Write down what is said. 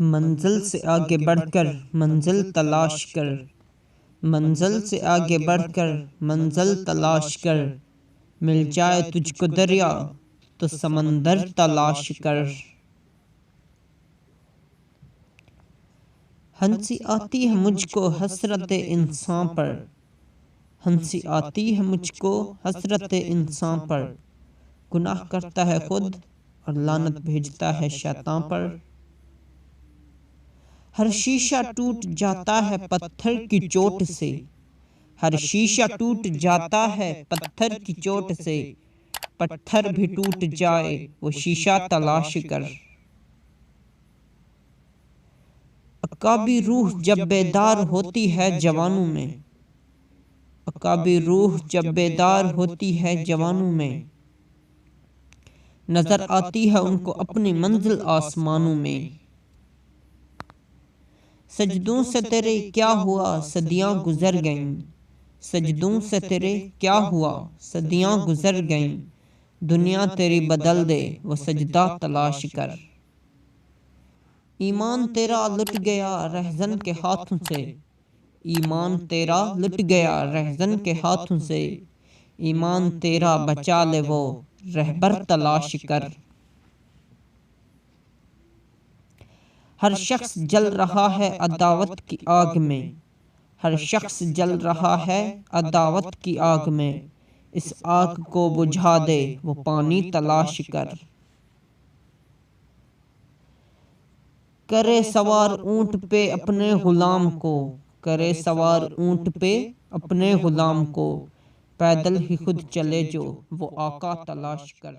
منزل سے آگے بڑھ کر منزل تلاش کر، منزل سے آگے بڑھ کر منزل تلاش کر، مل جائے تجھ کو دریا تو سمندر تلاش کر۔ ہنسی آتی ہے مجھ کو حسرت انسان پر، ہنسی آتی ہے مجھ کو حسرت انسان پر، گناہ کرتا ہے خود اور لعنت بھیجتا ہے شیطان پر۔ ہر شیشہ ٹوٹ جاتا ہے پتھر کی چوٹ سے، ہر شیشہ ٹوٹ جاتا ہے پتھر کی چوٹ سے، پتھر بھی ٹوٹ جائے وہ شیشہ تلاش کر۔ عقابی روح جب بیدار ہوتی ہے جوانوں میں، عقابی روح جب بیدار ہوتی ہے جوانوں میں، نظر آتی ہے ان کو اپنی منزل آسمانوں میں۔ سجدوں سے تیرے کیا ہوا صدیاں گزر گئیں، سجدوں سے تیرے کیا ہوا صدیاں گزر گئیں، دنیا تیری بدل دے وہ سجدہ تلاش کر۔ ایمان تیرا لٹ گیا رہزن کے ہاتھوں سے، ایمان تیرا لٹ گیا رہزن کے ہاتھوں سے، ایمان تیرا بچا لے وہ رہبر تلاش کر۔ ہر شخص جل رہا ہے عداوت کی آگ میں، ہر شخص جل رہا ہے عداوت کی آگ میں، اس آگ کو بجھا دے وہ پانی تلاش کر۔ کرے سوار اونٹ پہ اپنے غلام کو، کرے سوار اونٹ پہ اپنے غلام کو، پیدل ہی خود چلے جو وہ آقا تلاش کر۔